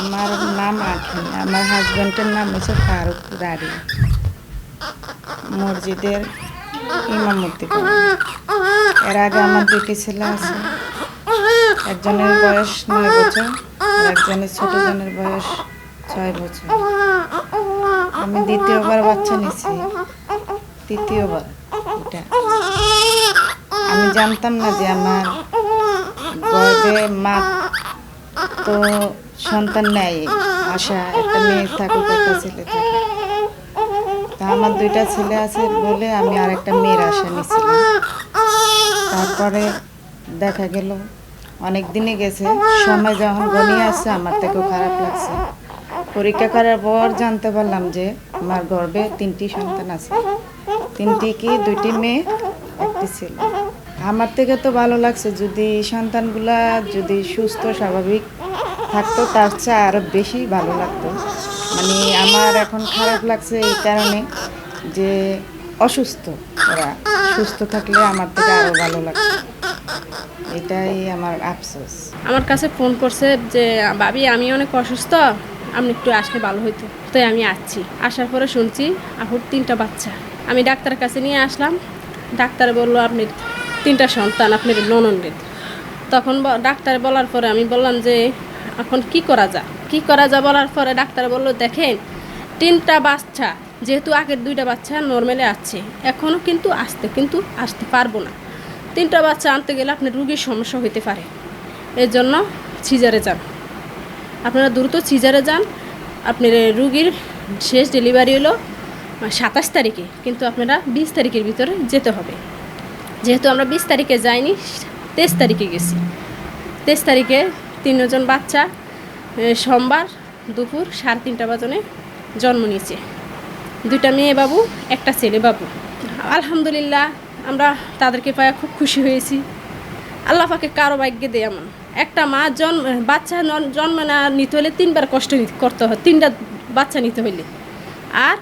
আমার নাম আখি, আমার হাজব্যান্ডের নাম হচ্ছে ফারুক রারি, মসজিদের ইমামতি করে। এর আগে আমার দুটি ছেলে আছে, একজনের বয়স 9 বছর আর একজনের ছোট জনের বয়স 6 বছর। আমি দ্বিতীয়বার বাচ্চা নিছি, তৃতীয়বার এটা। আমি জানতাম না যে আমার গর্ভে মা তো সন্তান নেয়, আশা একটা মেয়ে থাকুক একটা ছেলে থাকুক। তা আমার 2টা ছেলে আছে বলে আমি আর একটা মেয়ের আশা নিয়েছিলাম। তারপরে দেখা গেল অনেক দিনে গেছে, সময় যখন ঘনিয়ে আসছে আমার থেকেও খারাপ লাগছে। পরীক্ষা করার পর জানতে পারলাম যে আমার গর্ভে 3টি সন্তান আছে, 3টি কি 2টি মেয়ে 1টি ছেলে। আমার থেকে তো ভালো লাগছে যদি সন্তানগুলা যদি সুস্থ স্বাভাবিক থাকতো, তার চেয়ে আরও বেশি ভালো লাগতো। মানে আমার এখন খারাপ লাগছে এই কারণে যে অসুস্থ, ওরা সুস্থ থাকলে আমার থেকে আরও ভালো লাগতো, এটাই আমার আফসোস। আমার কাছে ফোন করছে যে ভাবি আমি অনেক অসুস্থ, আপনি একটু আসলে ভালো হইতো। তাই আমি আসছি, আসার পরে শুনছি আপুর 3টা বাচ্চা। আমি ডাক্তারের কাছে নিয়ে আসলাম, ডাক্তার বললো আপনি 3টা সন্তান আপনার ননদের। তখন ডাক্তার বলার পরে আমি বললাম যে এখন কি করা যায় বলার পরে ডাক্তার বললো দেখেন 3টা বাচ্চা যেহেতু আগের 2টা বাচ্চা নর্মালে আছে, এখনও কিন্তু আসতে পারবো না। 3টা বাচ্চা আনতে গেলে আপনার রুগীর সমস্যা হতে পারে, এর জন্য সিজারে যান, আপনারা দ্রুত সিজারে যান। আপনার রুগীর শেষ ডেলিভারি হলো 27 তারিখে, কিন্তু আপনারা 20 তারিখের ভিতরে যেতে হবে। যেহেতু আমরা 20 তারিখে যাইনি, 23 তারিখে গেছি। 23 তারিখে 3 জন বাচ্চা সোমবার দুপুর 3:30 বাজনে জন্ম নিয়েছে। 2টা মেয়ে বাবু, একটা ছেলে বাবু। আলহামদুলিল্লাহ আমরা তাদেরকে পাওয়া খুব খুশি হয়েছি। আল্লাহ পাকে কারো ভাগ্যে দেয় এমন একটা মা বাচ্চা জন্ম না নিতে হলে 3বার কষ্ট করতে হয়, 3টা বাচ্চা নিতে হইলে, আর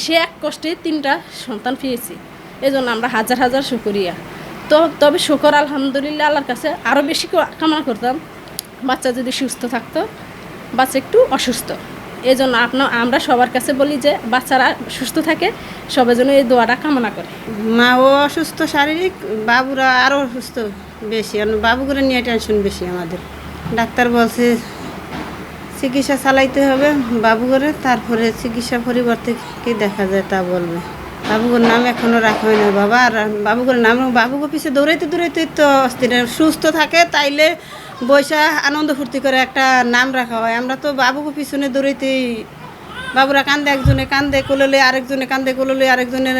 সে এক কষ্টে 3টা সন্তান পেয়েছে। এই জন্য আমরা হাজার হাজার শুকরিয়া। তবে শুকর আলহামদুলিল্লাহ আল্লাহর কাছে আরও বেশি কামনা করতাম বাচ্চা যদি সুস্থ থাকতো, বাচ্চা একটু অসুস্থ। এই জন্য আমরা সবার কাছে বলি যে বাচ্চারা সুস্থ থাকে, সবাই যেন এই দোয়াটা কামনা করে। মাও অসুস্থ শারীরিক, বাবুরা আরও অসুস্থ বেশি, বাবুগুলো নিয়ে টেনশন বেশি আমাদের। ডাক্তার বলছে চিকিৎসা চালাইতে হবে বাবুগুলো, তারপরে চিকিৎসা পরিবর্তে কি দেখা যায় তা বলবে। বাবুগুর নাম এখনও রাখা হয় না বাবা, আর বাবুগুর নাম বাবুকে পিছিয়ে দৌড়াইতে তো অস্থির। সুস্থ থাকে তাইলে বৈশা আনন্দ ফুর্তি করে একটা নাম রাখা হয়। আমরা তো বাবুকে পিছনে দৌড়াইতেই, বাবুরা কান্দে, একজনে কান্দে কোললে, আরেকজনে কান্দে কোললে, আরেকজনের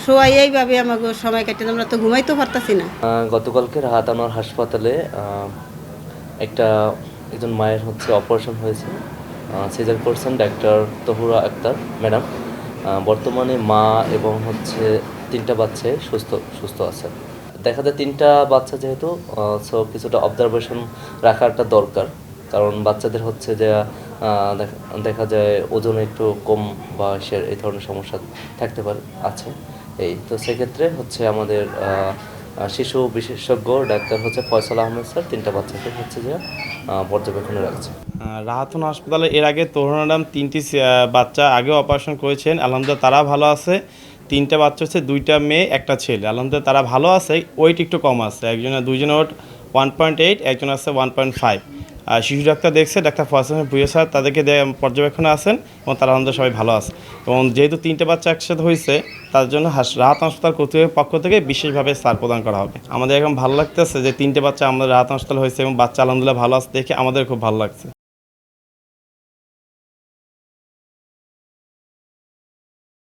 শোয়াই, এইভাবে আমাকে সময় কাটে। আমরা তো ঘুমাইতেও পারতাছি না। গতকালকে রাহাত আনোয়ার হাসপাতালে একজন মায়ের অপারেশন হয়েছে, সিজার করছেন ডাক্তার তহুরা আক্তার ম্যাডাম। বর্তমানে মা এবং 3টা বাচ্চাই সুস্থ আছে। দেখা যায় 3টা বাচ্চা যেহেতু কিছুটা অবজারভেশন রাখাটা দরকার, কারণ বাচ্চাদের যে দেখা যায় ওজনে একটু কম বয়সের এই ধরনের সমস্যা থাকতে পারে আছে। এই তো সেক্ষেত্রে আমাদের শিশু বিশেষজ্ঞ ডাক্তার ফয়সাল আহমেদ স্যার 3টা বাচ্চাকে পর্যবেক্ষণে রাখছে। রাহাত আনোয়ার হাসপাতালে এর আগে তহুরা ম্যাডাম 3টি বাচ্চা আগে অপারেশন করেছেন, আলহামদুলিল্লাহ তারা ভালো আছে। 3টা বাচ্চা 2টা মেয়ে একটা ছেলে, আলহামদুলিল্লাহ তারা ভালো আছে। ওয়েট একটু কম আছে, দুজনের ওয়েট 1.8, একজন আছে 1.5। আর শিশু ডাক্তার দেখছে ডাক্তার ফয়সাল ভুইয়া স্যার, তাদেরকে পর্যবেক্ষণে আছেন এবং তারা আলহামদুলিল্লাহ সবাই ভালো আছে। এবং যেহেতু 3টে বাচ্চা একসাথে হয়েছে, তার জন্য রাহাত হাসপাতাল কর্তৃপক্ষের পক্ষ থেকে বিশেষভাবে সার প্রদান করা হবে। আমাদের এখন ভালো লাগতেছে যে 3টে বাচ্চা আমাদের রাহাত হাসপাতাল হয়েছে এবং বাচ্চা আলহামদুলিল্লাহ ভালো আছে দেখে আমাদের খুব ভালো লাগছে।